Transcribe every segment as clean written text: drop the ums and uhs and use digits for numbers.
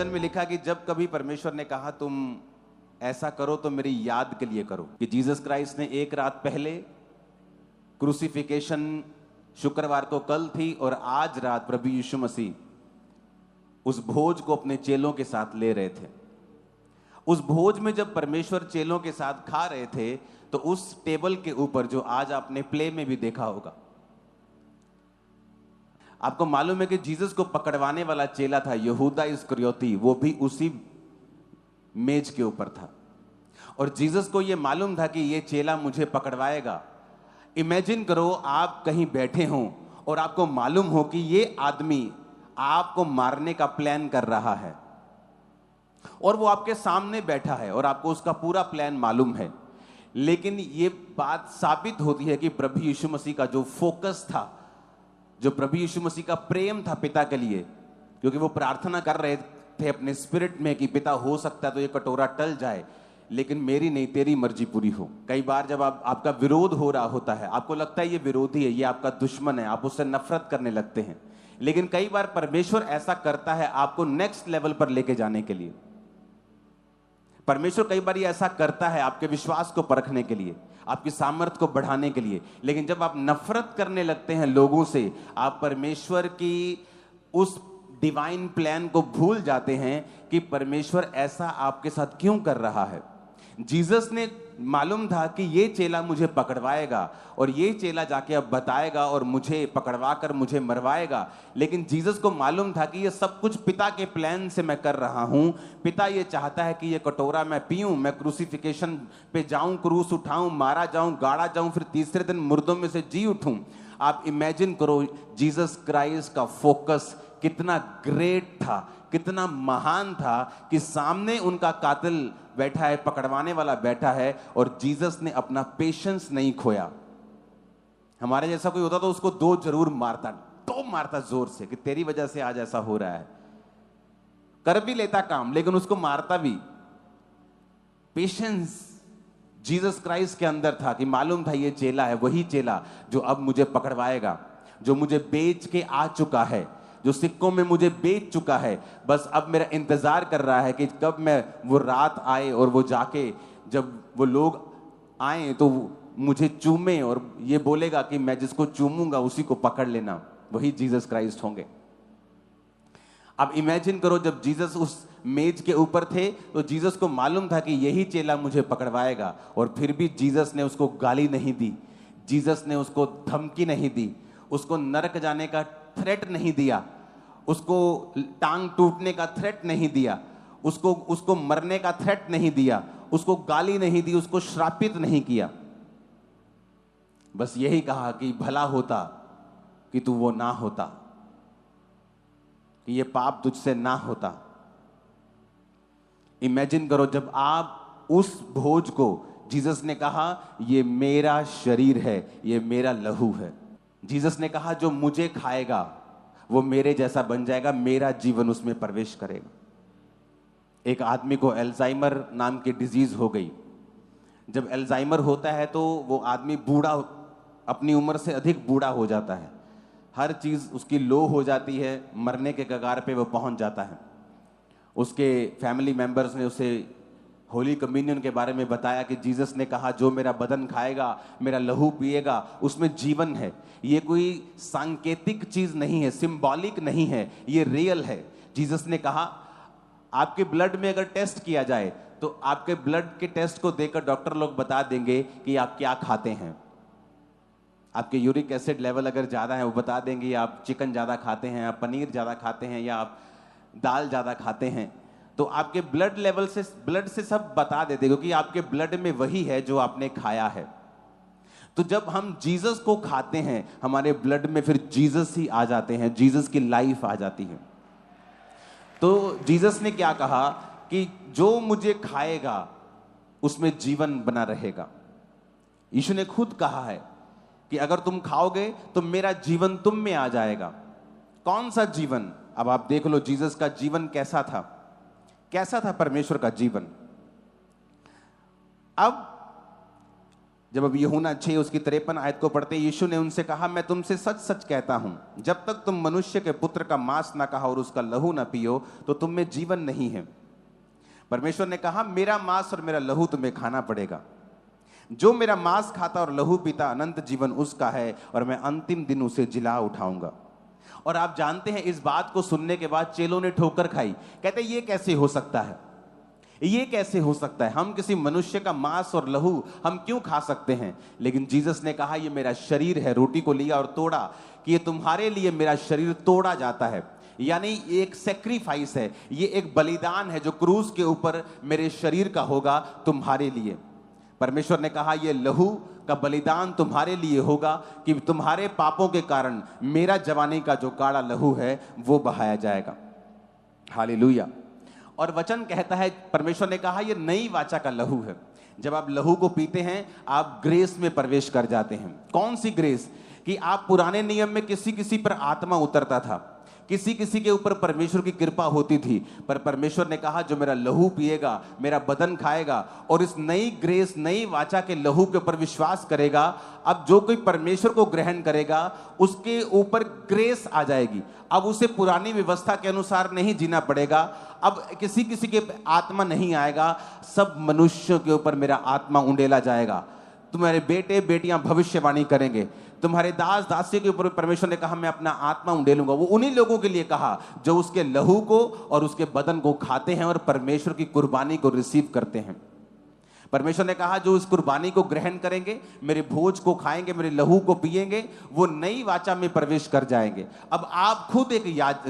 वचन में लिखा कि जब कभी परमेश्वर ने कहा तुम ऐसा करो तो मेरी याद के लिए करो, कि जीसस क्राइस्ट ने एक रात पहले क्रूसिफिकेशन शुक्रवार को कल थी और आज रात प्रभु यीशु मसीह उस भोज को अपने चेलों के साथ ले रहे थे। उस भोज में जब परमेश्वर चेलों के साथ खा रहे थे तो उस टेबल के ऊपर, जो आज आपने प्ले में भी देखा होगा, आपको मालूम है कि जीसस को पकड़वाने वाला चेला था यहूदा इस्करियोती, वो भी उसी मेज के ऊपर था। और जीसस को यह मालूम था कि ये चेला मुझे पकड़वाएगा। इमेजिन करो आप कहीं बैठे हों और आपको मालूम हो कि ये आदमी आपको मारने का प्लान कर रहा है और वो आपके सामने बैठा है और आपको उसका पूरा प्लान मालूम है। लेकिन ये बात साबित होती है कि प्रभु यीशु मसीह का जो फोकस था, जो प्रभु यीशु मसीह का प्रेम था पिता के लिए, क्योंकि वो प्रार्थना कर रहे थे अपने स्पिरिट में कि पिता हो सकता है तो ये कटोरा टल जाए, लेकिन मेरी नहीं तेरी मर्जी पूरी हो। कई बार जब आपका विरोध हो रहा होता है, आपको लगता है ये विरोधी है, ये आपका दुश्मन है, आप उससे नफरत करने लगते हैं, लेकिन कई बार परमेश्वर ऐसा करता है आपको नेक्स्ट लेवल पर लेके जाने के लिए। परमेश्वर कई बार ये ऐसा करता है आपके विश्वास को परखने के लिए, आपकी सामर्थ्य को बढ़ाने के लिए। लेकिन जब आप नफरत करने लगते हैं लोगों से, आप परमेश्वर की उस डिवाइन प्लान को भूल जाते हैं कि परमेश्वर ऐसा आपके साथ क्यों कर रहा है। जीसस ने मालूम था कि ये चेला मुझे पकड़वाएगा और ये चेला जाके अब बताएगा और मुझे पकड़वा कर मुझे मरवाएगा, लेकिन जीसस को मालूम था कि ये सब कुछ पिता के प्लान से मैं कर रहा हूं। पिता ये चाहता है कि ये कटोरा मैं पीऊं, मैं क्रूसिफिकेशन पे जाऊं, क्रूस उठाऊं, मारा जाऊं, गाड़ा जाऊं, फिर तीसरे दिन मुर्दों में से जी उठूं। आप इमेजिन करो जीसस क्राइस्ट का फोकस कितना ग्रेट था, कितना महान था कि सामने उनका कातिल बैठा है, पकड़वाने वाला बैठा है, और जीसस ने अपना पेशेंस नहीं खोया। हमारे जैसा कोई होता तो उसको दो जरूर मारता, तो मारता जोर से कि तेरी वजह से आज ऐसा हो रहा है, कर भी लेता काम लेकिन उसको मारता भी। पेशेंस जीसस क्राइस्ट के अंदर था कि मालूम था ये चेला है वही चेला जो अब मुझे पकड़वाएगा, जो मुझे बेच के आ चुका है, जो सिक्कों में मुझे बेच चुका है। बस अब मेरा इंतजार कर रहा है कि कब मैं वो रात आए और वो जाके जब वो लोग आए तो मुझे चूमे और ये बोलेगा कि मैं जिसको चूमूंगा उसी को पकड़ लेना, वही जीसस क्राइस्ट होंगे। अब इमेजिन करो जब जीसस उस मेज के ऊपर थे तो जीसस को मालूम था कि यही चेला मुझे पकड़वाएगा, और फिर भी जीसस ने उसको गाली नहीं दी, जीसस ने उसको धमकी नहीं दी, उसको नरक जाने का थ्रेट नहीं दिया, उसको टांग टूटने का थ्रेट नहीं दिया, उसको मरने का थ्रेट नहीं दिया, उसको गाली नहीं दी, उसको श्रापित नहीं किया। बस यही कहा कि भला होता कि तू वो ना होता, कि ये पाप तुझसे ना होता। इमेजिन करो जब आप उस भोज को, जीसस ने कहा ये मेरा शरीर है, ये मेरा लहू है। जीसस ने कहा जो मुझे खाएगा वो मेरे जैसा बन जाएगा, मेरा जीवन उसमें प्रवेश करेगा। एक आदमी को अल्जाइमर नाम की डिजीज हो गई। जब अल्जाइमर होता है तो वो आदमी बूढ़ा, अपनी उम्र से अधिक बूढ़ा हो जाता है, हर चीज उसकी लो हो जाती है, मरने के कगार पे वो पहुंच जाता है। उसके फैमिली मेंबर्स ने उसे होली कम्युनियन के बारे में बताया कि जीसस ने कहा जो मेरा बदन खाएगा, मेरा लहू पिएगा, उसमें जीवन है। ये कोई सांकेतिक चीज नहीं है, सिंबॉलिक नहीं है, ये रियल है। जीसस ने कहा आपके ब्लड में अगर टेस्ट किया जाए तो आपके ब्लड के टेस्ट को देखकर डॉक्टर लोग बता देंगे कि आप क्या खाते हैं। आपके यूरिक एसिड लेवल अगर ज्यादा है वो बता देंगे आप चिकन ज्यादा खाते हैं, आप पनीर ज्यादा खाते हैं, या आप दाल ज्यादा खाते हैं। तो आपके ब्लड लेवल से, ब्लड से सब बता देते, क्योंकि आपके ब्लड में वही है जो आपने खाया है। तो जब हम जीसस को खाते हैं हमारे ब्लड में फिर जीसस ही आ जाते हैं, जीसस की लाइफ आ जाती है। तो जीसस ने क्या कहा कि जो मुझे खाएगा उसमें जीवन बना रहेगा। यीशु ने खुद कहा है कि अगर तुम खाओगे तो मेरा जीवन तुम में आ जाएगा। कौन सा जीवन? अब आप देख लो जीसस का जीवन कैसा था, कैसा था परमेश्वर का जीवन। अब जब अब यूहन्ना 6 उसकी 53 आयत को पढ़ते, यीशु ने उनसे कहा, मैं तुमसे सच सच कहता हूं, जब तक तुम मनुष्य के पुत्र का मांस ना खाओ और उसका लहू ना पियो तो तुम में जीवन नहीं है। परमेश्वर ने कहा, मेरा मांस और मेरा लहू तुम्हें खाना पड़ेगा। जो मेरा मांस खाता और लहू पीता अनंत जीवन उसका है और मैं अंतिम दिन उसे जिला उठाऊंगा। और आप जानते हैं, इस बात को सुनने के बाद चेलों ने ठोकर खाई। कहते ये कैसे हो सकता है, ये कैसे हो सकता है, हम किसी मनुष्य का मांस और लहू हम क्यों खा सकते हैं। लेकिन जीसस ने कहा, ये मेरा शरीर है। रोटी को लिया और तोड़ा कि ये तुम्हारे लिए मेरा शरीर तोड़ा जाता है। यानी एक सेक्रीफाइस है, ये एक बलिदान है जो क्रूस के ऊपर मेरे शरीर का होगा तुम्हारे लिए। परमेश्वर ने कहा, ये लहू का बलिदान तुम्हारे लिए होगा कि तुम्हारे पापों के कारण मेरा जवानी का जो गाढ़ा लहू है वो बहाया जाएगा। हालेलुया। और वचन कहता है, परमेश्वर ने कहा, यह नई वाचा का लहू है। जब आप लहू को पीते हैं आप ग्रेस में प्रवेश कर जाते हैं। कौन सी ग्रेस? कि आप पुराने नियम में किसी किसी पर आत्मा उतरता था, किसी किसी के ऊपर परमेश्वर की कृपा होती थी, पर परमेश्वर ने कहा, जो मेरा लहू पिएगा, मेरा बदन खाएगा और इस नई ग्रेस, नई वाचा के लहू के ऊपर विश्वास करेगा, अब जो कोई परमेश्वर को ग्रहण करेगा उसके ऊपर ग्रेस आ जाएगी। अब उसे पुरानी व्यवस्था के अनुसार नहीं जीना पड़ेगा। अब किसी किसी के आत्मा नहीं आएगा, सब मनुष्यों के ऊपर मेरा आत्मा उंडेला जाएगा। तुम्हारे बेटे बेटियां भविष्यवाणी करेंगे, तुम्हारे दास दासी के ऊपर परमेश्वर ने कहा, मैं अपना आत्मा उंडेलूंगा। वो उन्हीं लोगों के लिए कहा जो उसके लहू को और उसके बदन को खाते हैं और परमेश्वर की कुर्बानी को रिसीव करते हैं। परमेश्वर ने कहा, जो इस कुर्बानी को ग्रहण करेंगे, मेरे भोज को खाएंगे, मेरे लहू को पिएंगे, वो नई वाचा में प्रवेश कर जाएंगे। अब आप खुद एक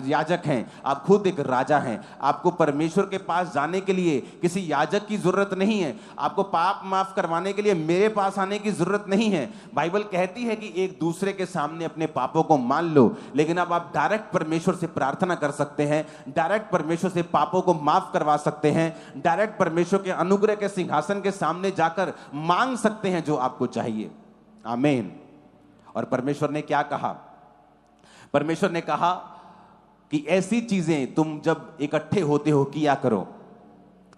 याजक हैं, आप खुद एक राजा हैं। आपको परमेश्वर के पास जाने के लिए किसी याजक की जरूरत नहीं है। आपको पाप माफ करवाने के लिए मेरे पास आने की जरूरत नहीं है। बाइबल कहती है कि एक दूसरे के सामने अपने पापों को मान लो, लेकिन अब आप डायरेक्ट परमेश्वर से प्रार्थना कर सकते हैं, डायरेक्ट परमेश्वर से पापों को माफ करवा सकते हैं, डायरेक्ट परमेश्वर के अनुग्रह के सिंहासन सामने जाकर मांग सकते हैं जो आपको चाहिए। आमीन। और परमेश्वर ने क्या कहा? परमेश्वर ने कहा कि ऐसी चीजें तुम जब इकट्ठे होते हो किया करो।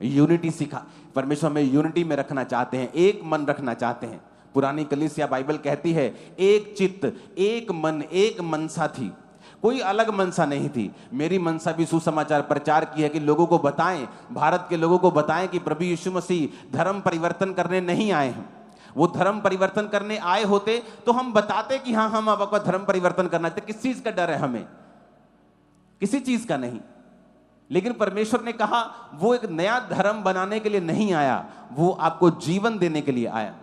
यूनिटी सिखा, परमेश्वर में यूनिटी में रखना चाहते हैं, एक मन रखना चाहते हैं। पुरानी कलीसिया बाइबल कहती है, एक चित्त, एक मन, एक मनसा थी, कोई अलग मनसा नहीं थी। मेरी मनसा भी सुसमाचार प्रचार की है कि लोगों को बताएं, भारत के लोगों को बताएं कि प्रभु यीशु मसीह धर्म परिवर्तन करने नहीं आए हैं। वो धर्म परिवर्तन करने आए होते तो हम बताते कि हाँ, हम अब आपका धर्म परिवर्तन करना चाहते। किस चीज का डर है हमें? किसी चीज का नहीं। लेकिन परमेश्वर ने कहा, वो एक नया धर्म बनाने के लिए नहीं आया, वो आपको जीवन देने के लिए आया।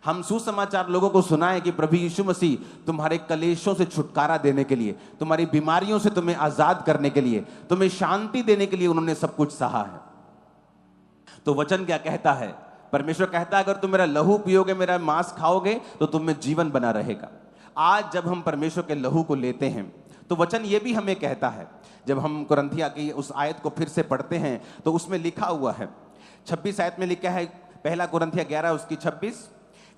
हम सुसमाचार लोगों को सुनाएं कि प्रभु यीशु मसीह तुम्हारे कलेशों से छुटकारा देने के लिए, तुम्हारी बीमारियों से तुम्हें आजाद करने के लिए, तुम्हें शांति देने के लिए उन्होंने सब कुछ सहा है। तो वचन क्या कहता है? परमेश्वर कहता है, अगर तुम मेरा लहू पियोगे, मेरा मांस खाओगे तो तुम में जीवन बना रहेगा। आज जब हम परमेश्वर के लहू को लेते हैं तो वचन ये भी हमें कहता है, जब हम कुरिन्थियों की उस आयत को फिर से पढ़ते हैं तो उसमें लिखा हुआ है, 26 आयत में लिखा है, पहला कुरिन्थियों 11 उसकी 26,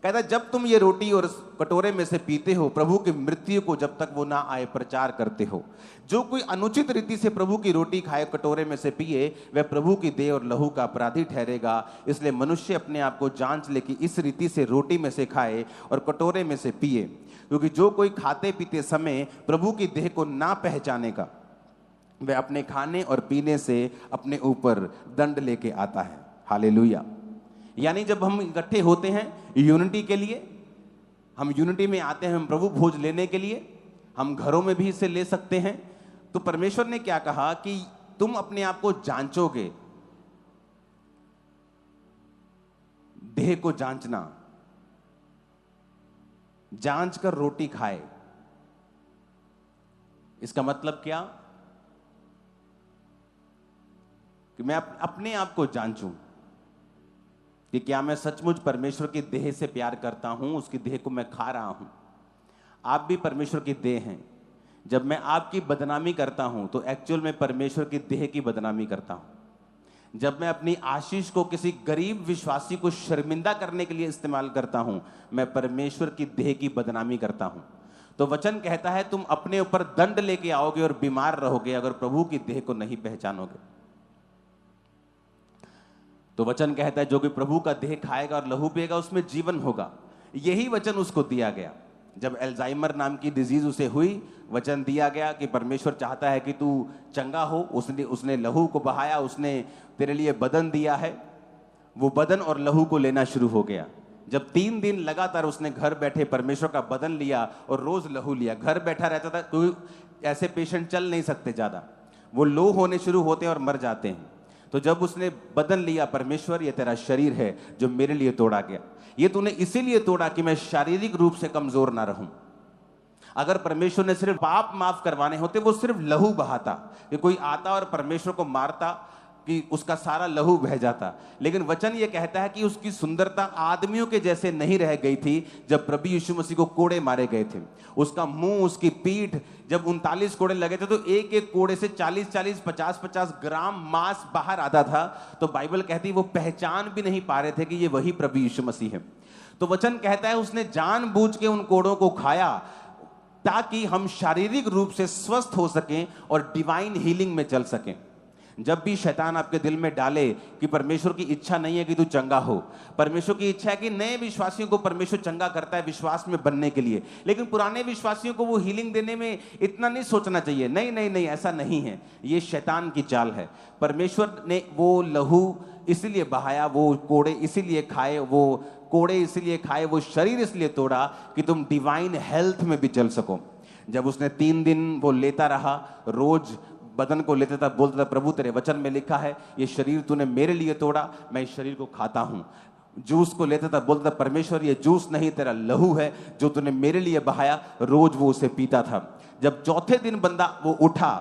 कहता है, जब तुम ये रोटी और कटोरे में से पीते हो, प्रभु की मृत्यु को जब तक वो ना आए प्रचार करते हो। जो कोई अनुचित रीति से प्रभु की रोटी खाए, कटोरे में से पिए, वह प्रभु की देह और लहू का अपराधी ठहरेगा। इसलिए मनुष्य अपने आप को जांच ले कि इस रीति से रोटी में से खाए और कटोरे में से पिए, क्योंकि जो कोई खाते पीते समय प्रभु की देह को ना पहचानेगा, वह अपने खाने और पीने से अपने ऊपर दंड लेके आता है। हालेलुया। यानी जब हम इकट्ठे होते हैं यूनिटी के लिए, हम यूनिटी में आते हैं, हम प्रभु भोज लेने के लिए, हम घरों में भी इसे ले सकते हैं। तो परमेश्वर ने क्या कहा कि तुम अपने आप को जांचोगे, देह को जांचना, जांच कर रोटी खाए। इसका मतलब क्या? कि मैं अपने आप को जांचूं कि क्या मैं सचमुच परमेश्वर की देह से प्यार करता हूं, उसकी देह को मैं खा रहा हूं। आप भी परमेश्वर की देह हैं। जब मैं आपकी बदनामी करता हूं तो एक्चुअल में परमेश्वर की देह की बदनामी करता हूं। जब मैं अपनी आशीष को किसी गरीब विश्वासी को शर्मिंदा करने के लिए इस्तेमाल करता हूं, मैं परमेश्वर की देह की बदनामी करता हूं। तो वचन कहता है, तुम अपने ऊपर दंड लेके आओगे और बीमार रहोगे अगर प्रभु की देह को नहीं पहचानोगे। तो वचन कहता है, जो कोई प्रभु का देह खाएगा और लहू पिएगा उसमें जीवन होगा। यही वचन उसको दिया गया। जब अल्जाइमर नाम की डिजीज उसे हुई, वचन दिया गया कि परमेश्वर चाहता है कि तू चंगा हो। उसने लहू को बहाया, उसने तेरे लिए बदन दिया है। वो बदन और लहू को लेना शुरू हो गया। जब 3 दिन लगातार उसने घर बैठे परमेश्वर का बदन लिया और रोज लहू लिया, घर बैठा रहता था। कोई ऐसे पेशेंट चल नहीं सकते ज्यादा, वो लो होने शुरू होते हैं और मर जाते हैं। तो जब उसने बदन लिया, परमेश्वर ये तेरा शरीर है जो मेरे लिए तोड़ा गया, ये तूने इसीलिए तोड़ा कि मैं शारीरिक रूप से कमजोर ना रहूं। अगर परमेश्वर ने सिर्फ पाप माफ करवाने होते, वो सिर्फ लहू बहाता, कि कोई आता और परमेश्वर को मारता कि उसका सारा लहू बह जाता। लेकिन वचन ये कहता है कि उसकी सुंदरता आदमियों के जैसे नहीं रह गई थी जब प्रभु यीशु मसीह को कोड़े मारे गए थे। उसका मुंह, उसकी पीठ, जब 39 कोड़े लगे थे तो एक एक कोड़े से 40-40, 50-50 ग्राम मांस बाहर आता था। तो बाइबल कहती है वो पहचान भी नहीं पा रहे थे कि ये वही प्रभु यीशु मसीह है। तो वचन कहता है उसने जानबूझ के उन कोड़ों को खाया ताकि हम शारीरिक रूप से स्वस्थ हो सकें और डिवाइन हीलिंग में चल सकें। जब भी शैतान आपके दिल में डाले कि परमेश्वर की इच्छा नहीं है कि तू चंगा हो, परमेश्वर की इच्छा है कि नए विश्वासियों को परमेश्वर चंगा करता है विश्वास में बनने के लिए, लेकिन पुराने विश्वासियों को वो हीलिंग देने में इतना नहीं सोचना चाहिए। नहीं नहीं नहीं, ऐसा नहीं है, ये शैतान की चाल है। परमेश्वर ने वो लहू इसीलिए बहाया, वो कोड़े इसीलिए खाए, वो कोड़े इसीलिए खाए, वो शरीर इसलिए तोड़ा कि तुम डिवाइन हेल्थ में भी चल सको। जब उसने 3 दिन वो लेता रहा, रोज बदन को लेता था, बोलता था प्रभु तेरे वचन में लिखा है ये शरीर तूने मेरे लिए तोड़ा, मैं इस शरीर को खाता हूं। जूस को लेता था, बोलता था परमेश्वर ये जूस नहीं तेरा लहू है जो तूने मेरे लिए बहाया। रोज वो उसे पीता था। जब चौथे दिन बंदा वो उठा,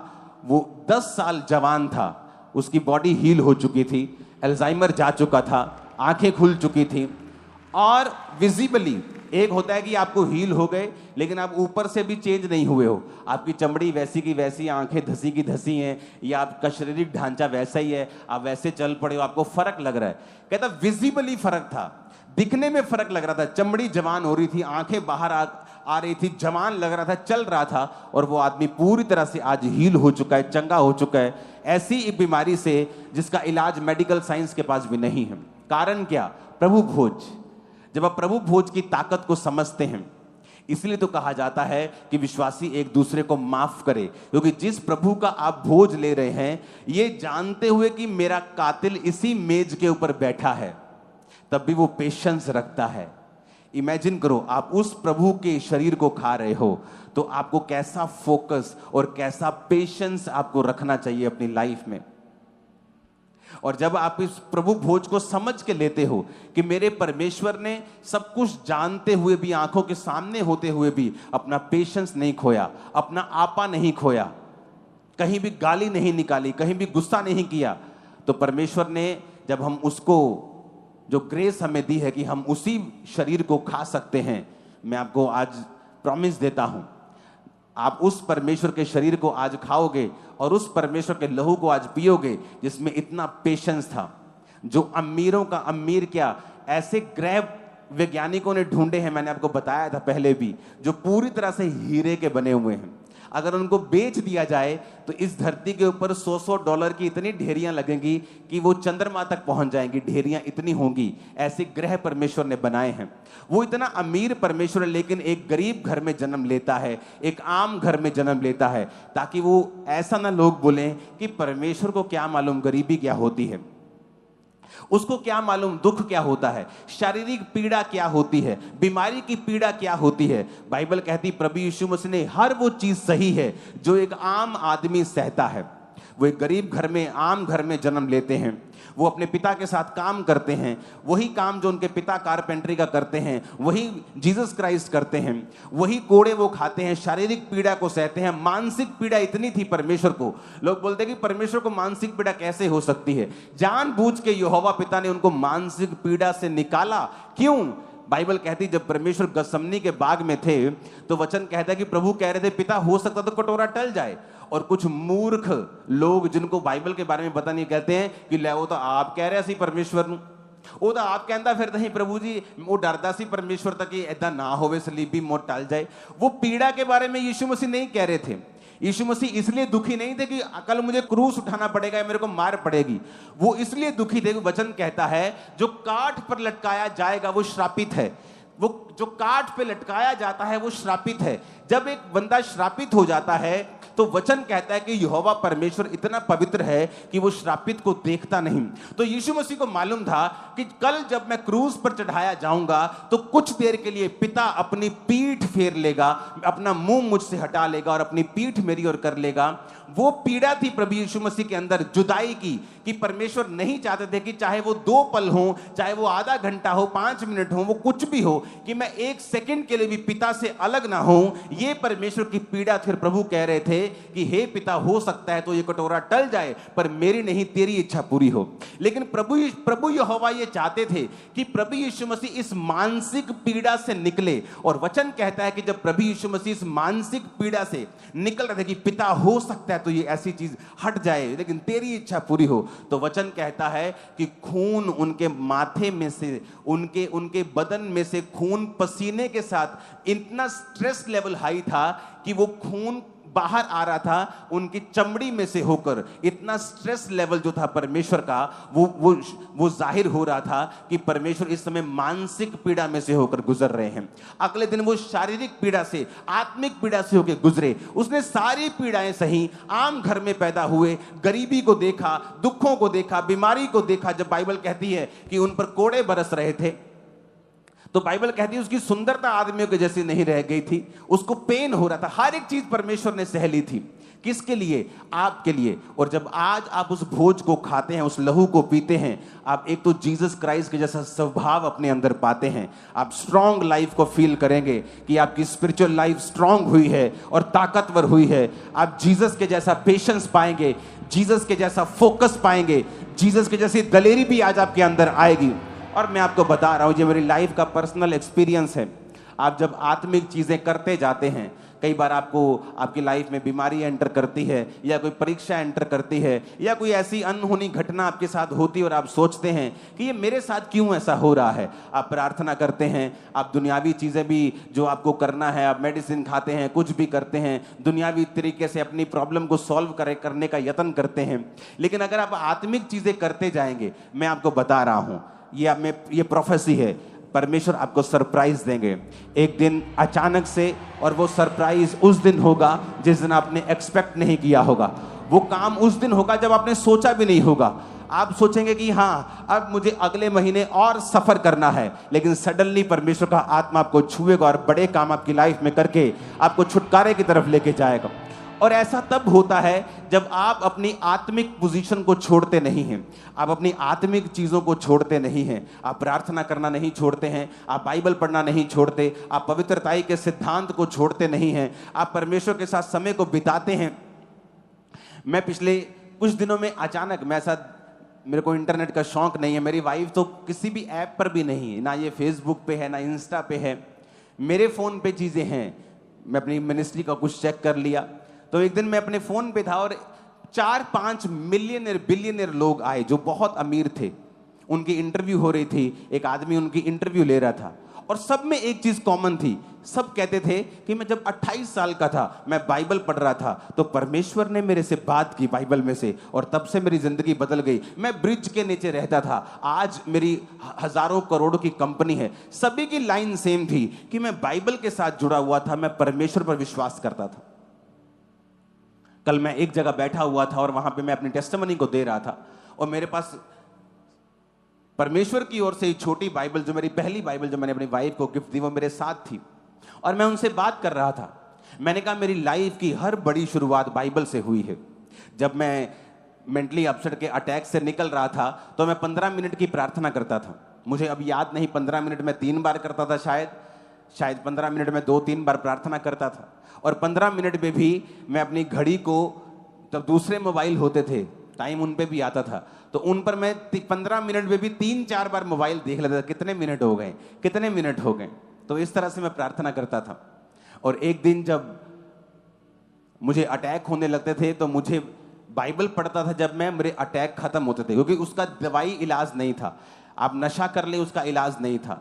वो 10 साल जवान था, उसकी बॉडी हील हो चुकी थी, अल्जाइमर जा चुका था, आंखें खुल चुकी थी और विजिबली एक होता है कि आपको हील हो गए लेकिन आप ऊपर से भी चेंज नहीं हुए हो, आपकी चमड़ी वैसी की वैसी, आंखें धसी की धसी हैं, या आपका शारीरिक ढांचा वैसा ही है, आप वैसे चल पड़े हो, आपको फर्क लग रहा है। कहता विजिबली फर्क था, दिखने में फर्क लग रहा था, चमड़ी जवान हो रही थी, आंखें बाहर आ रही थी, जवान लग रहा था, चल रहा था। और वो आदमी पूरी तरह से आज हील हो चुका है, चंगा हो चुका है, ऐसी एक बीमारी से जिसका इलाज मेडिकल साइंस के पास भी नहीं है। कारण क्या? प्रभु भोज। जब आप प्रभु भोज की ताकत को समझते हैं, इसलिए तो कहा जाता है कि विश्वासी एक दूसरे को माफ करे, क्योंकि जिस प्रभु का आप भोज ले रहे हैं, ये जानते हुए कि मेरा कातिल इसी मेज के ऊपर बैठा है, तब भी वो पेशेंस रखता है। इमेजिन करो आप उस प्रभु के शरीर को खा रहे हो, तो आपको कैसा फोकस और कैसा पेशेंस आपको रखना चाहिए अपनी लाइफ में। और जब आप इस प्रभु भोज को समझ के लेते हो कि मेरे परमेश्वर ने सब कुछ जानते हुए भी, आंखों के सामने होते हुए भी अपना पेशेंस नहीं खोया, अपना आपा नहीं खोया, कहीं भी गाली नहीं निकाली, कहीं भी गुस्सा नहीं किया, तो परमेश्वर ने जब हम उसको जो ग्रेस हमें दी है कि हम उसी शरीर को खा सकते हैं, मैं आपको आज प्रॉमिस देता हूं, आप उस परमेश्वर के शरीर को आज खाओगे और उस परमेश्वर के लहू को आज पियोगे जिसमें इतना पेशेंस था। जो अमीरों का अमीर क्या, ऐसे ग्रह वैज्ञानिकों ने ढूंढे हैं, मैंने आपको बताया था पहले भी, जो पूरी तरह से हीरे के बने हुए हैं। अगर उनको बेच दिया जाए तो इस धरती के ऊपर $100 की इतनी ढेरियां लगेंगी कि वो चंद्रमा तक पहुंच जाएंगी, ढेरियां इतनी होंगी। ऐसे ग्रह परमेश्वर ने बनाए हैं। वो इतना अमीर परमेश्वर है, लेकिन एक गरीब घर में जन्म लेता है, एक आम घर में जन्म लेता है, ताकि वो ऐसा ना लोग बोलें कि परमेश्वर को क्या मालूम गरीबी क्या होती है, उसको क्या मालूम दुख क्या होता है, शारीरिक पीड़ा क्या होती है, बीमारी की पीड़ा क्या होती है। बाइबल कहती प्रभु यीशु मसीह ने हर वो चीज सही है जो एक आम आदमी सहता है। वो एक गरीब घर में, आम घर में जन्म लेते हैं, वो अपने पिता के साथ काम करते हैं, वही काम जो उनके पिता कारपेंटरी का करते हैं वही जीसस क्राइस्ट करते हैं, वही कोड़े वो खाते हैं, शारीरिक पीड़ा को सहते हैं। मानसिक पीड़ा इतनी थी परमेश्वर को, लोग बोलते हैं कि परमेश्वर को मानसिक पीड़ा कैसे हो सकती है। जानबूझ के यहोवा पिता ने उनको मानसिक पीड़ा से निकाला। क्यों? बाइबल कहती जब परमेश्वर गसमनी के बाग में थे तो वचन कहता है कि प्रभु कह रहे थे पिता हो सकता तो कटोरा टल जाए, और कुछ मूर्ख लोग जिनको बाइबल के बारे में पता नहीं कहते हैं कि ले वो तो आप कह रहे सी परमेश्वर ਨੂੰ, ਉਹ ਤਾਂ ਆਪ ਕਹਿੰਦਾ ਫਿਰਦਾ ਸੀ प्रभु जी, वो डरता सी परमेश्वर तक कि ऐदा ना होवे, सलीबी मौत टल जाए। वो पीड़ा के बारे में यीशु मसीह नहीं कह रहे थे। यीशु मसीह इसलिए दुखी नहीं थे कि कल मुझे क्रूस उठाना पड़ेगा या मेरे को मार पड़ेगी, वो इसलिए दुखी थे कि वचन कहता है जो काठ पर लटकाया जाएगा वो श्रापित है। वो जो काठ पे लटकाया जाता है वो श्रापित है। जब एक बंदा श्रापित हो जाता है तो वचन कहता है कि यहोवा परमेश्वर इतना पवित्र है कि वो श्रापित को देखता नहीं। तो यीशु मसीह को मालूम था कि कल जब मैं क्रूस पर चढ़ाया जाऊंगा तो कुछ देर के लिए पिता अपनी पीठ फेर लेगा, अपना मुंह मुझसे हटा लेगा और अपनी पीठ मेरी ओर कर लेगा। वो पीड़ा थी प्रभु यीशु मसीह के अंदर जुदाई की, कि परमेश्वर नहीं चाहते थे कि चाहे वो 2 पल हो, चाहे वो आधा घंटा हो, 5 मिनट हो, वो कुछ भी हो, कि मैं 1 सेकंड के लिए भी पिता से अलग ना हो। ये परमेश्वर की पीड़ा थी। प्रभु कह रहे थे कि हे पिता, हो सकता है तो ये कटोरा टल जाए, पर मेरी नहीं तेरी इच्छा पूरी हो। लेकिन प्रभु यहोवा ये चाहते थे कि प्रभु यीशु मसीह इस मानसिक पीड़ा से निकले। और वचन कहता है कि जब प्रभु यीशु मसीह इस मानसिक पीड़ा से निकल रहे थे कि पिता, हो सकता है तो ये ऐसी चीज हट जाए, लेकिन तेरी इच्छा पूरी हो, तो वचन कहता है कि खून उनके माथे में से, उनके बदन में से खून पसीने के साथ, इतना स्ट्रेस लेवल हाई था कि वो खून बाहर आ रहा था उनकी चमड़ी में से होकर। इतना स्ट्रेस लेवल जो था परमेश्वर का, वो जाहिर हो रहा था कि परमेश्वर इस समय मानसिक पीड़ा में से होकर गुजर रहे हैं। अगले दिन वो शारीरिक पीड़ा से, आत्मिक पीड़ा से होकर गुजरे। उसने सारी पीड़ाएं सही, आम घर में पैदा हुए, गरीबी को देखा, दुखों को देखा, बीमारी को देखा। जब बाइबल कहती है कि उन पर कोड़े बरस रहे थे, तो बाइबल कहती है उसकी सुंदरता आदमियों के जैसी नहीं रह गई थी, उसको पेन हो रहा था। हर एक चीज परमेश्वर ने सह ली थी। किसके लिए? आपके लिए। और जब आज आप उस भोज को खाते हैं, उस लहू को पीते हैं, आप एक तो जीसस क्राइस्ट के जैसा स्वभाव अपने अंदर पाते हैं। आप स्ट्रांग लाइफ को फील करेंगे कि आपकी स्पिरिचुअल लाइफ स्ट्रांग हुई है और ताकतवर हुई है। आप जीसस के जैसा पेशेंस पाएंगे, जीसस के जैसा फोकस पाएंगे, जीसस के जैसी दलेरी भी आज आपके अंदर आएगी। और मैं आपको बता रहा हूं, ये मेरी लाइफ का पर्सनल एक्सपीरियंस है। आप जब आत्मिक चीजें करते जाते हैं, कई बार आपको आपकी लाइफ में बीमारी एंटर करती है, या कोई परीक्षा एंटर करती है, या कोई ऐसी अनहोनी घटना आपके साथ होती है और आप सोचते हैं कि ये मेरे साथ क्यों ऐसा हो रहा है। आप प्रार्थना करते हैं, आप दुनियावी चीजें भी जो आपको करना है, आप मेडिसिन खाते हैं, कुछ भी करते हैं, दुनियावी तरीके से अपनी प्रॉब्लम को सॉल्व करने का यत्न करते हैं। लेकिन अगर आप आत्मिक चीजें करते जाएंगे, मैं आपको बता रहा हूं, ये प्रोफेसी है, परमेश्वर आपको सरप्राइज देंगे एक दिन अचानक से। और वो सरप्राइज उस दिन होगा जिस दिन आपने एक्सपेक्ट नहीं किया होगा। वो काम उस दिन होगा जब आपने सोचा भी नहीं होगा। आप सोचेंगे कि हाँ, अब मुझे अगले महीने और सफर करना है, लेकिन सडनली परमेश्वर का आत्मा आपको छुएगा और बड़े काम आपकी लाइफ में करके आपको छुटकारे की तरफ लेके जाएगा। और ऐसा तब होता है जब आप अपनी आत्मिक पोजीशन को छोड़ते नहीं हैं, आप अपनी आत्मिक चीजों को छोड़ते नहीं हैं, आप प्रार्थना करना नहीं छोड़ते हैं, आप बाइबल पढ़ना नहीं छोड़ते, आप पवित्रताई के सिद्धांत को छोड़ते नहीं हैं, आप परमेश्वर के साथ समय को बिताते हैं। मैं पिछले कुछ दिनों में अचानक, मेरे को इंटरनेट का शौक नहीं है, मेरी वाइफ तो किसी भी ऐप पर भी नहीं है, ना ये फेसबुक पे है, ना इंस्टा पे है, मेरे फोन पे चीजें हैं। मैं अपनी मिनिस्ट्री का कुछ चेक कर लिया, तो एक दिन मैं अपने फोन पे था और 4-5 मिलियनर बिलियनर लोग आए जो बहुत अमीर थे। उनकी इंटरव्यू हो रही थी, एक आदमी उनकी इंटरव्यू ले रहा था, और सब में एक चीज कॉमन थी। सब कहते थे कि मैं जब 28 साल का था, मैं बाइबल पढ़ रहा था, तो परमेश्वर ने मेरे से बात की बाइबल में से, और तब से मेरी जिंदगी बदल गई। मैं ब्रिज के नीचे रहता था, आज मेरी हजारों करोड़ों की कंपनी है। सभी की लाइन सेम थी कि मैं बाइबल के साथ जुड़ा हुआ था, मैं परमेश्वर पर विश्वास करता था। कल मैं एक जगह बैठा हुआ था और वहां पे मैं अपनी टेस्टिमनी को दे रहा था, और मेरे पास परमेश्वर की ओर से छोटी बाइबल, जो मेरी पहली बाइबल जो मैंने अपनी वाइफ को गिफ्ट दी, वो मेरे साथ थी। और मैं उनसे बात कर रहा था। मैंने कहा मेरी लाइफ की हर बड़ी शुरुआत बाइबल से हुई है। जब मैं मेंटली अपसेट के अटैक से निकल रहा था, तो मैं 15 मिनट की प्रार्थना करता था। मुझे अब याद नहीं 15 मिनट में 3 बार करता था, शायद 15 मिनट में 2-3 बार प्रार्थना करता था। और 15 मिनट में भी मैं अपनी घड़ी को, जब दूसरे मोबाइल होते थे, टाइम उन पे भी आता था, तो उन पर मैं 15 मिनट में भी 3-4 बार मोबाइल देख लेता था, कितने मिनट हो गए, कितने मिनट हो गए। तो इस तरह से मैं प्रार्थना करता था। और एक दिन जब मुझे अटैक होने लगते थे, तो मुझे बाइबल पढ़ता था जब मेरे अटैक खत्म होते थे, क्योंकि उसका दवाई इलाज नहीं था। आप नशा कर ले, उसका इलाज नहीं था।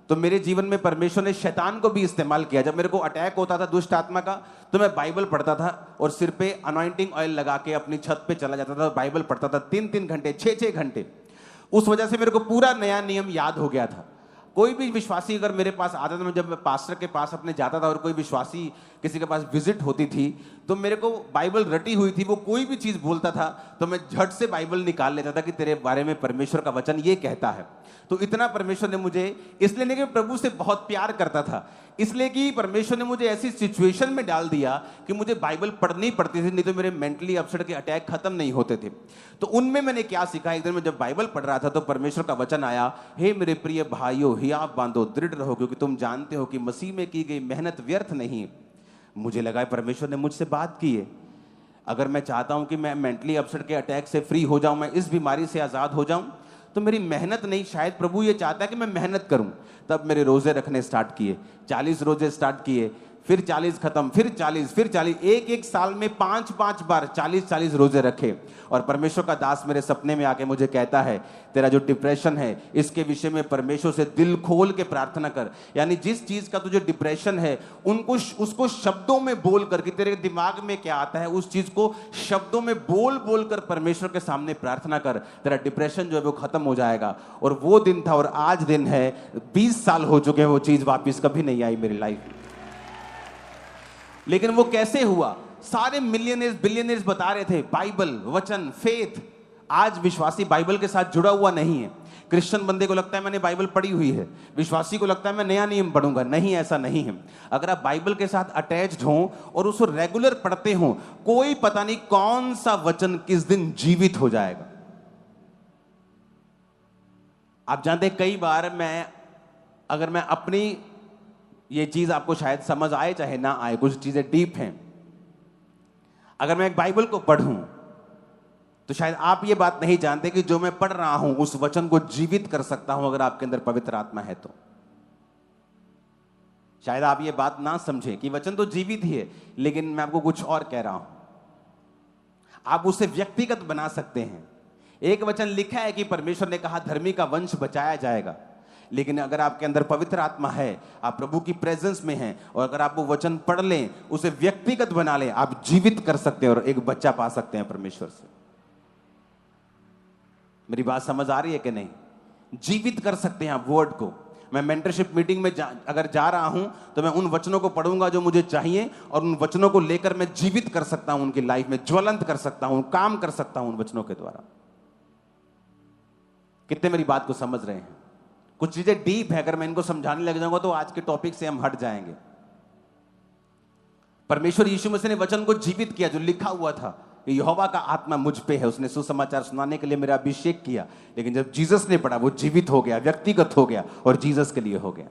तो मेरे जीवन में परमेश्वर ने शैतान को भी इस्तेमाल किया। जब मेरे को अटैक होता था दुष्ट आत्मा का, तो मैं बाइबल पढ़ता था और सिर पे अनॉइंटिंग ऑयल लगा के अपनी छत पे चला जाता था, बाइबल पढ़ता था 3-3 घंटे, 6-6 घंटे। उस वजह से मेरे को पूरा नया नियम याद हो गया था। कोई भी विश्वासी अगर मेरे पास आता था, मैं जब पास्टर के पास अपने जाता था और कोई विश्वासी किसी के पास विजिट होती थी तो मेरे को बाइबल रटी हुई थी, वो कोई भी चीज बोलता था तो मैं झट से बाइबल निकाल लेता था कि तेरे बारे में परमेश्वर का वचन ये कहता है। तो इतना परमेश्वर ने मुझे, इसलिए नहीं कि प्रभु से बहुत प्यार करता था, इसलिए कि परमेश्वर ने मुझे ऐसी सिचुएशन में डाल दिया कि मुझे बाइबल पढ़नी पड़ती थी, नहीं तो मेरे मेंटली अपसेट के अटैक खत्म नहीं होते थे। तो उनमें मैंने क्या सीखा, एक दिन मैं जब बाइबल पढ़ रहा था तो परमेश्वर का वचन आया, हे मेरे प्रिय भाइयों हियाव बांधो, दृढ़ रहो, क्योंकि तुम जानते हो कि मसीह में की गई मेहनत व्यर्थ नहीं। मुझे लगा परमेश्वर ने मुझसे बात की है, अगर मैं चाहता हूं कि मैं मेंटली अपसेट के अटैक से फ्री हो जाऊं, मैं इस बीमारी से आजाद हो जाऊं, तो मेरी मेहनत नहीं, शायद प्रभु ये चाहता है कि मैं मेहनत करूं। तब मेरे रोजे रखने स्टार्ट किए, 40 रोजे स्टार्ट किए, फिर 40 खत्म, फिर 40, फिर 40, एक साल में 5 बार 40 रोजे रखे। और परमेश्वर का दास मेरे सपने में आके मुझे कहता है, तेरा जो डिप्रेशन है इसके विषय में परमेश्वर से दिल खोल के प्रार्थना कर, यानी जिस चीज का तुझे डिप्रेशन है उसको शब्दों में बोल कर, कि तेरे दिमाग में क्या आता है उस चीज को शब्दों में बोल बोल कर परमेश्वर के सामने प्रार्थना कर, तेरा डिप्रेशन जो है वो खत्म हो जाएगा। और वो दिन था और आज दिन है, 20 साल हो चुके हैं, वो चीज वापिस कभी नहीं आई मेरी लाइफ में। लेकिन वो कैसे हुआ, सारे मिलियनर्स बिलियनर्स बता रहे थे बाइबल, वचन, फेथ। आज विश्वासी बाइबल के साथ जुड़ा हुआ नहीं है। क्रिश्चियन बंदे को लगता है मैंने बाइबल पढ़ी हुई है, विश्वासी को लगता है मैं नया नियम पढ़ूंगा। नहीं, ऐसा नहीं है। अगर आप बाइबल के साथ अटैच्ड हो और उसको रेगुलर पढ़ते हो, कोई पता नहीं कौन सा वचन किस दिन जीवित हो जाएगा। आप जानते कई बार अगर मैं अपनी, ये चीज आपको शायद समझ आए चाहे ना आए, कुछ चीजें डीप हैं, अगर मैं एक बाइबल को पढ़ूं तो शायद आप ये बात नहीं जानते कि जो मैं पढ़ रहा हूं उस वचन को जीवित कर सकता हूं अगर आपके अंदर पवित्र आत्मा है तो। शायद आप ये बात ना समझें कि वचन तो जीवित ही है, लेकिन मैं आपको कुछ और कह रहा हूं। आप उसे व्यक्तिगत बना सकते हैं। एक वचन लिखा है कि परमेश्वर ने कहा धर्मी का वंश बचाया जाएगा, लेकिन अगर आपके अंदर पवित्र आत्मा है, आप प्रभु की प्रेजेंस में हैं, और अगर आप वो वचन पढ़ लें, उसे व्यक्तिगत बना लें, आप जीवित कर सकते हैं और एक बच्चा पा सकते हैं परमेश्वर से। मेरी बात समझ आ रही है कि नहीं? जीवित कर सकते हैं आप वर्ड को। मैं मेंटरशिप मीटिंग में अगर जा रहा हूं तो मैं उन वचनों को पढ़ूंगा जो मुझे चाहिए, और उन वचनों को लेकर मैं जीवित कर सकता हूं, उनकी लाइफ में ज्वलंत कर सकता हूं, काम कर सकता हूं उन वचनों के द्वारा। कितने मेरी बात को समझ रहे हैं? कुछ चीजें डीप है, अगर मैं इनको समझाने लग जाऊंगा तो आज के टॉपिक से हम हट जाएंगे। परमेश्वर यीशु मसीह ने वचन को जीवित किया, जो लिखा हुआ था कि यहोवा का आत्मा मुझ पे है, उसने सुसमाचार सुनाने के लिए मेरा अभिषेक किया। लेकिन जब जीसस ने पढ़ा वो जीवित हो गया, व्यक्तिगत हो गया और जीसस के लिए हो गया।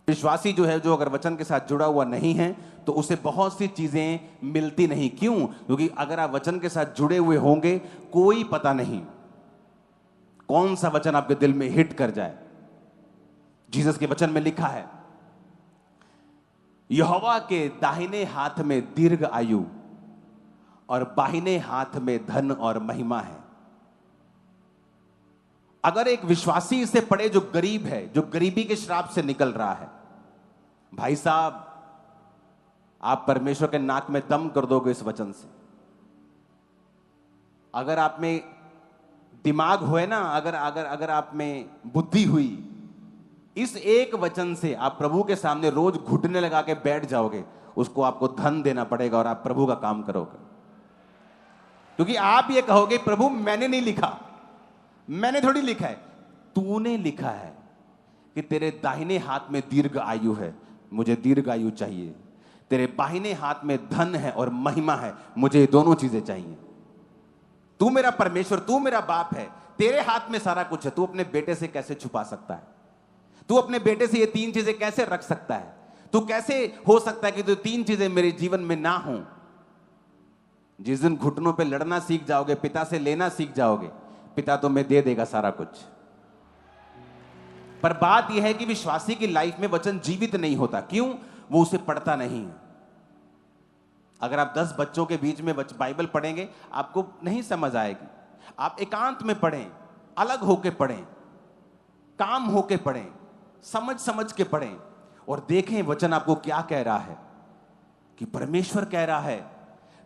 विश्वासी जो है, जो अगर वचन के साथ जुड़ा हुआ नहीं है तो उसे बहुत सी चीजें मिलती नहीं। क्यों? क्योंकि अगर आप वचन के साथ जुड़े हुए होंगे, कोई पता नहीं कौन सा वचन आपके दिल में हिट कर जाए। जीसस के वचन में लिखा है, यहोवा के दाहिने हाथ में दीर्घ आयु और बाहिने हाथ में धन और महिमा है। अगर एक विश्वासी इसे पढ़े जो गरीब है, जो गरीबी के श्राप से निकल रहा है, भाई साहब आप परमेश्वर के नाक में दम कर दोगे इस वचन से। अगर आप में दिमाग हुए ना, अगर आप में बुद्धि हुई, इस एक वचन से आप प्रभु के सामने रोज घुटने लगा के बैठ जाओगे। उसको आपको धन देना पड़ेगा और आप प्रभु का काम करोगे, क्योंकि आप ये कहोगे प्रभु मैंने नहीं लिखा, मैंने थोड़ी लिखा है, तूने लिखा है कि तेरे दाहिने हाथ में दीर्घ आयु है, मुझे दीर्घ आयु चाहिए। तेरे बाहिने हाथ में धन है और महिमा है, मुझे दोनों चीजें चाहिए। तू मेरा परमेश्वर, तू मेरा बाप है, तेरे हाथ में सारा कुछ है। तू अपने बेटे से कैसे छुपा सकता है? तू अपने बेटे से ये तीन चीजें कैसे रख सकता है? तू कैसे हो सकता है कि तो तीन चीजें मेरे जीवन में ना हो? जिस दिन घुटनों पे लड़ना सीख जाओगे, पिता से लेना सीख जाओगे, पिता तुम्हें दे देगा सारा कुछ। पर बात यह है कि विश्वासी की लाइफ में वचन जीवित नहीं होता। क्यों? वो उसे पढ़ता नहीं है। अगर आप 10 बच्चों के बीच में बाइबल पढ़ेंगे, आपको नहीं समझ आएगी। आप एकांत में पढ़ें, अलग होके पढ़ें, काम होके पढ़ें, समझ के पढ़ें, और देखें वचन आपको क्या कह रहा है। कि परमेश्वर कह रहा है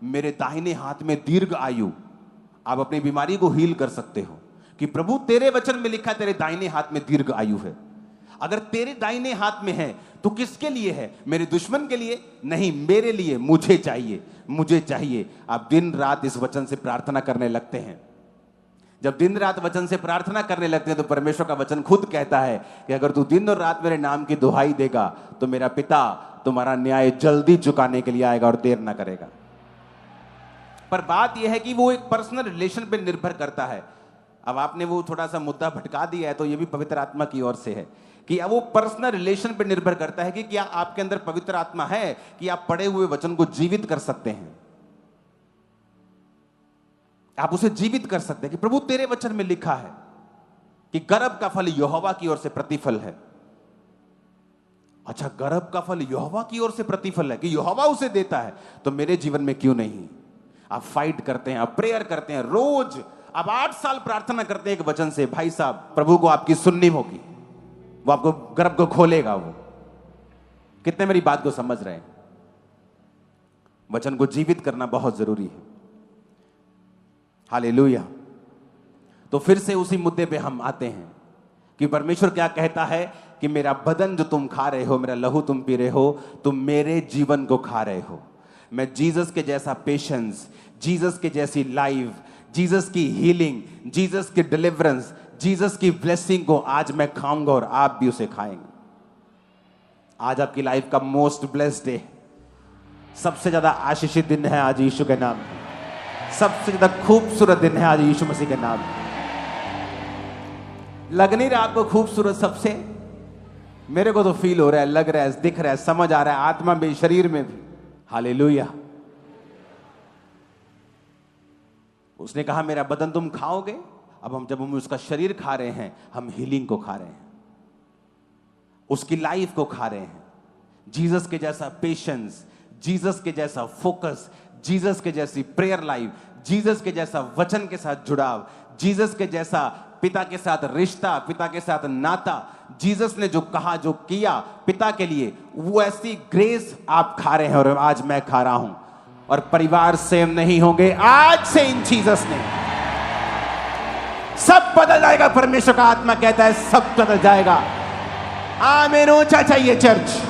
मेरे दाहिने हाथ में दीर्घ आयु। आप अपनी बीमारी को हील कर सकते हो, कि प्रभु तेरे वचन में लिखा तेरे दाहिने हाथ में दीर्घ आयु है। अगर तेरे दाहिने हाथ में है तो किसके लिए है? मेरे दुश्मन के लिए नहीं, मेरे लिए। मुझे चाहिए, मुझे चाहिए। आप दिन रात इस वचन से प्रार्थना करने लगते हैं। जब दिन रात वचन से प्रार्थना करने लगते हैं तो परमेश्वर का वचन खुद कहता है कि अगर तू दिन और रात मेरे नाम की दुहाई देगा तो मेरा पिता तुम्हारा न्याय जल्दी चुकाने के लिए आएगा और देर ना करेगा। पर बात यह है कि वो एक पर्सनल रिलेशन पे निर्भर करता है। अब आपने वो थोड़ा सा मुद्दा भटका दिया है, तो ये भी पवित्र आत्मा की ओर से है कि अब वो पर्सनल रिलेशन पे निर्भर करता है कि क्या आपके अंदर पवित्र आत्मा है कि आप पढ़े हुए वचन को जीवित कर सकते हैं। आप उसे जीवित कर सकते हैं कि प्रभु तेरे वचन में लिखा है कि गर्भ का फल यहोवा की ओर से प्रतिफल है। अच्छा, गर्भ का फल यहोवा की ओर से प्रतिफल है कि यहोवा उसे देता है, तो मेरे जीवन में क्यों नहीं? आप फाइट करते हैं, आप प्रेयर करते हैं रोज, आप 8 साल प्रार्थना करते हैं एक वचन से, भाई साहब प्रभु को आपकी सुननी होगी, वो आपको गर्भ को खोलेगा। वो कितने मेरी बात को समझ रहे हैं? वचन को जीवित करना बहुत जरूरी है। हालेलुया। तो फिर से उसी मुद्दे पे हम आते हैं कि परमेश्वर क्या कहता है कि मेरा बदन जो तुम खा रहे हो, मेरा लहू तुम पी रहे हो, तुम मेरे जीवन को खा रहे हो। मैं जीसस के जैसा पेशेंस, जीसस के जैसी लाइफ, जीसस की हीलिंग, जीसस की डिलीवरेंस, जीसस की ब्लेसिंग को आज मैं खाऊंगा और आप भी उसे खाएंगे। आज आपकी लाइफ का मोस्ट ब्लेस्ड डे, सबसे ज्यादा आशीषित दिन है आज यीशु के नाम में। सबसे ज्यादा खूबसूरत दिन है आज यीशु मसीह के नाम में। लग नहीं रहा आपको खूबसूरत? सबसे मेरे को तो फील हो रहा है, लग रहा है, दिख रहा है, समझ आ रहा है, आत्मा में, शरीर में भी। हालेलुया। उसने कहा मेरा बदन तुम खाओगे। अब जब हम उसका शरीर खा रहे हैं, हम हीलिंग को खा रहे हैं, उसकी लाइफ को खा रहे हैं। जीसस के जैसा पेशेंस, जीसस के जैसा फोकस, जीसस के जैसी प्रेयर लाइफ, जीसस के जैसा वचन के साथ जुड़ाव, जीसस के जैसा पिता के साथ रिश्ता, पिता के साथ नाता, जीसस ने जो कहा, जो किया पिता के लिए, वो ऐसी ग्रेस आप खा रहे हैं और आज मैं खा रहा हूं। और परिवार सेम नहीं होंगे आज से इन जीसस ने। सब बदल जाएगा। परमेश्वर का आत्मा कहता है सब बदल जाएगा। आमीन। ऊंचा चाहिए चर्च।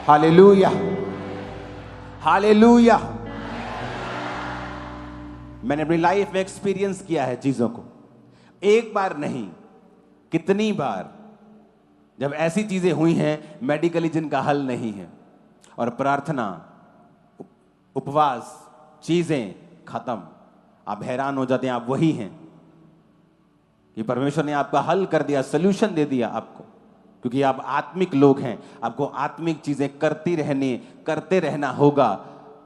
Hallelujah, hallelujah. मैंने अपनी लाइफ में एक्सपीरियंस किया है चीजों को, एक बार नहीं कितनी बार, जब ऐसी चीजें हुई हैं मेडिकली जिनका हल नहीं है, और प्रार्थना, उपवास, चीजें खत्म। आप हैरान हो जाते हैं, आप वही हैं कि परमेश्वर ने आपका हल कर दिया, सोल्यूशन दे दिया आपको, क्योंकि आप आत्मिक लोग हैं। आपको आत्मिक चीजें करते रहना होगा।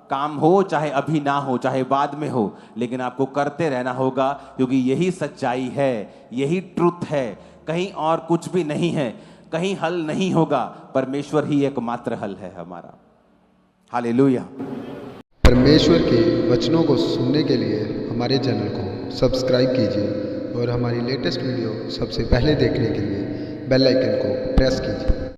काम हो चाहे अभी ना हो, चाहे बाद में हो, लेकिन आपको करते रहना होगा, क्योंकि यही सच्चाई है, यही ट्रुथ है। कहीं और कुछ भी नहीं है, कहीं हल नहीं होगा। परमेश्वर ही एकमात्र हल है हमारा। हालेलुया। परमेश्वर के वचनों को सुनने के लिए हमारे चैनल को सब्सक्राइब कीजिए और हमारी लेटेस्ट वीडियो सबसे पहले देखने के लिए बेल आइकन को प्रेस कीजिए।